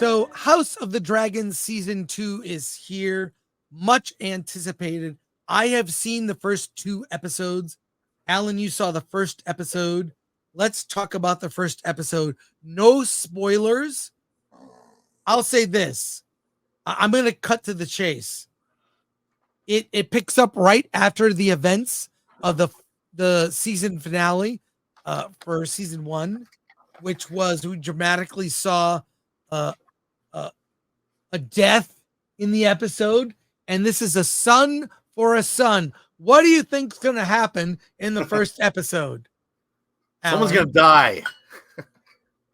So, House of the Dragon season 2 is here, much anticipated. I have seen the first 2 episodes. Alan, you saw the first episode. Let's talk about the first episode. No spoilers. I'll say this. I'm going to cut to the chase. It picks up right after the events of the season finale for season 1, which was we dramatically saw uh, a death in the episode, and this is a son for a son. What do you think's going to happen in the first episode? Someone's going to die.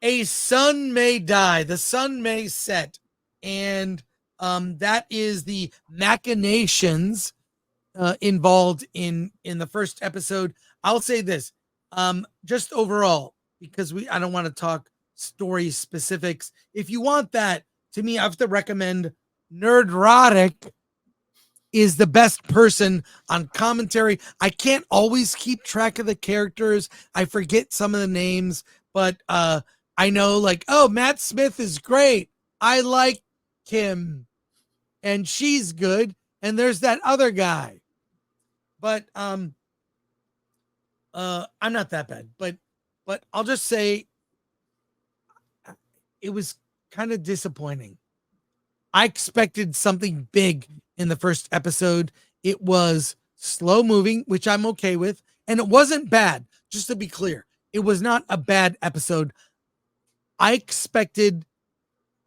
A son may die. The sun may set, and that is the machinations involved in the first episode. I'll say this, just overall, because I don't want to talk story specifics. If you want that, to me, I have to recommend Nerdrotic is the best person on commentary. I can't always keep track of the characters. I forget some of the names, but I know, like, oh, Matt Smith is great. I like him. And she's good. And there's that other guy. But I'm not that bad. But I'll just say it was kind of disappointing. I expected something big in the first episode. It was slow moving, which I'm okay with. And it wasn't bad. Just to be clear, it was not a bad episode. I expected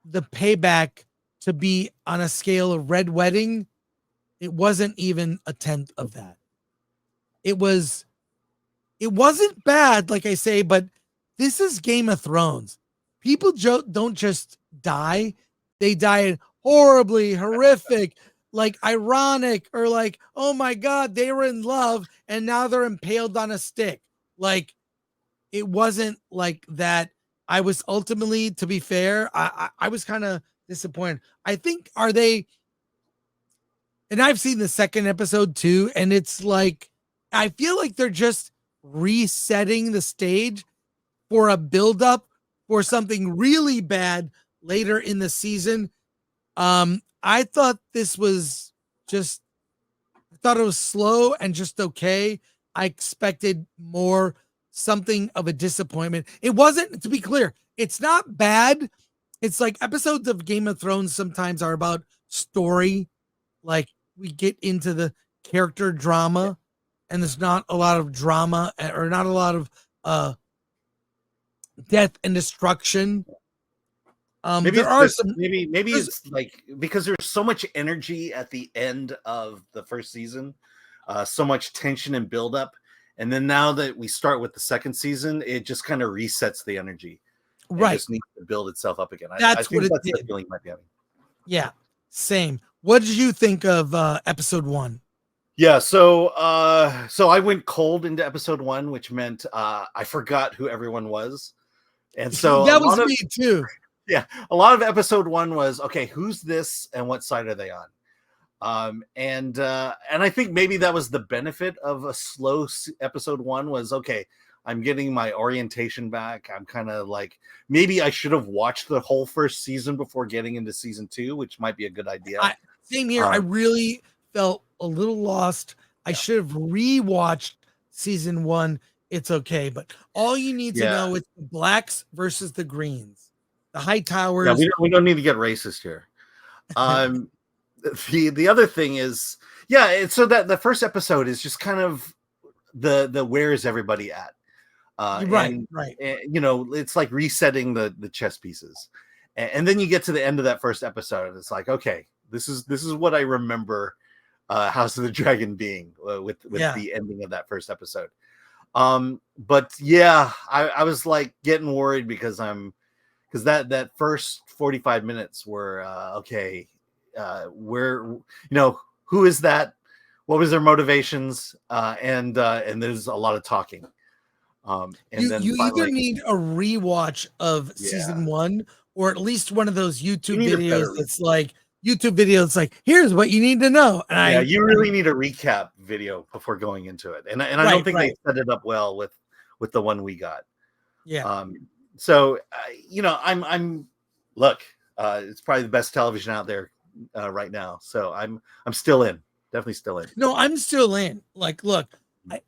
the payback to be on a scale of Red Wedding. It wasn't even a tenth of that. It wasn't bad, like I say, but this is Game of Thrones. People don't just die. They die horribly, horrific, like ironic, or like, oh my God, they were in love and now they're impaled on a stick. Like, it wasn't like that. I was ultimately, to be fair, I was kind of disappointed. I think, and I've seen the second episode too, and it's like, I feel like they're just resetting the stage for a buildup for something really bad later in the season. I thought it was slow and just okay. I expected more, something of a disappointment. It wasn't, to be clear, it's not bad. It's like episodes of Game of Thrones sometimes are about story. Like, we get into the character drama, and there's not a lot of drama, or not a lot of death and destruction. Maybe there are some. Maybe it's like because there's so much energy at the end of the first season, so much tension and buildup, and then now that we start with the second season, it just kind of resets the energy. Right, it just needs to build itself up again. That's what it did. The feeling might be having. Yeah, same. What did you think of episode 1? Yeah, so I went cold into episode 1, which meant I forgot who everyone was, and so that was me too. Yeah, a lot of episode 1 was, okay, who's this and what side are they on? And I think maybe that was the benefit of a slow episode 1 was, okay, I'm getting my orientation back. I'm kind of like, maybe I should have watched the whole first season before getting into season 2, which might be a good idea. Same here. I really felt a little lost. I should have rewatched season 1. It's okay, but all you need to know is the blacks versus the greens. The high towers. Yeah, we don't need to get racist here. The other thing is, so that the first episode is just kind of the where is everybody at? Right. And, it's like resetting the chess pieces, and then you get to the end of that first episode, and it's like, okay, this is what I remember House of the Dragon being with the ending of that first episode. But yeah, I was like getting worried because that first 45 minutes were okay. Where who is that? What was their motivations? And there's a lot of talking. And then you either need a rewatch of season 1, or at least one of those YouTube videos that's like YouTube videos like, here's what you need to know. And you really need a recap video before going into it. And I don't think they set it up well with the one we got. Yeah. So I'm look, It's probably the best television out there right now. So I'm still in, definitely still in. No, I'm still in. Like, look,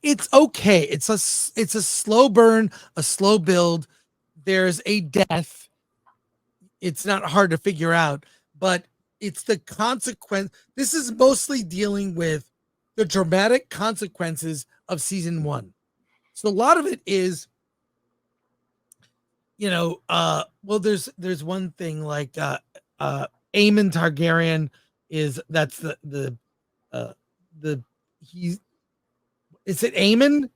it's okay. It's a slow burn, a slow build. There's a death. It's not hard to figure out, but it's the consequence. This is mostly dealing with the dramatic consequences of season 1. So a lot of it is, well, there's one thing like Aemon Targaryen that's uh the he's is it Aemon?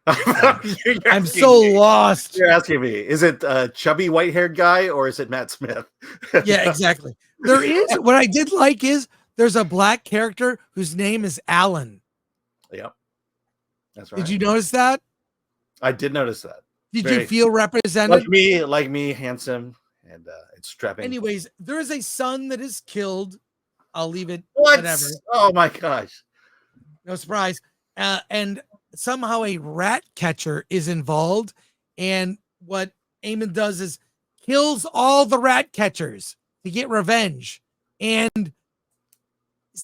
I'm so lost. You're asking me, is it a chubby white haired guy or is it Matt Smith? Yeah, exactly. There is what I did like is there's a black character whose name is Alan. Yep. That's right. Did you notice that? I did notice that. Did you feel represented? Like me, handsome, and it's strapping. Anyways, there is a son that is killed. I'll leave it. What? Whatever. Oh my gosh. No surprise. And somehow a rat catcher is involved. And what Aemon does is kills all the rat catchers to get revenge. And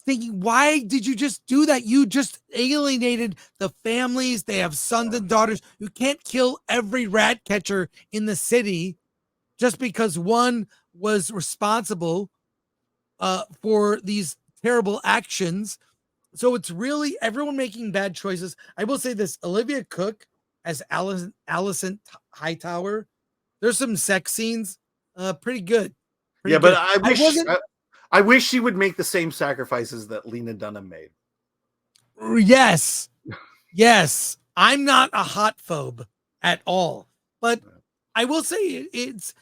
thinking, why did you just do that? You just alienated the families. They have sons and daughters. You can't kill every rat catcher in the city just because one was responsible for these terrible actions. So it's really everyone making bad choices. I will say this: Olivia Cook as Allison Hightower. There's some sex scenes, pretty good. Pretty good. But I wish she would make the same sacrifices that Lena Dunham made. Yes. Yes. I'm not a hot phobe at all. But I will say it's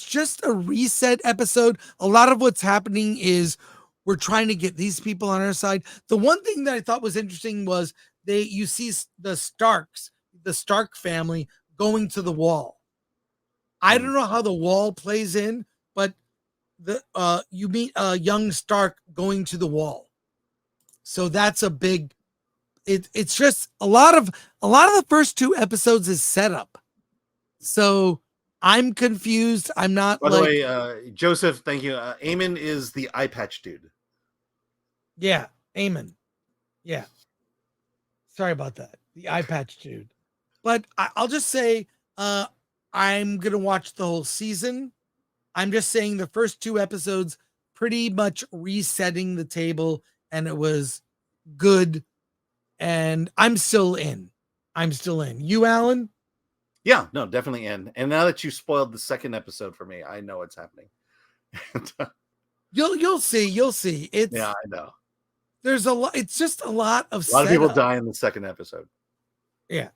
just a reset episode. A lot of what's happening is we're trying to get these people on our side. The one thing that I thought was interesting was you see the Stark family going to the wall. I don't know how the wall plays in, but you meet young Stark going to the wall. So that's a big it's just a lot of the first 2 episodes is setup. So I'm confused. I'm not. By the way, Joseph, thank you. Aemon is the eye patch dude. Yeah, Aemon. Yeah. Sorry about that. The eye patch dude. But I'll just say I'm gonna watch the whole season. I'm just saying the first 2 episodes pretty much resetting the table, and it was good. And I'm still in. You, Alan? Yeah, no, definitely in. And now that you spoiled the second episode for me, I know what's happening. You'll see. It's I know. There's a lot. It's just a lot of people die in the second episode. Yeah.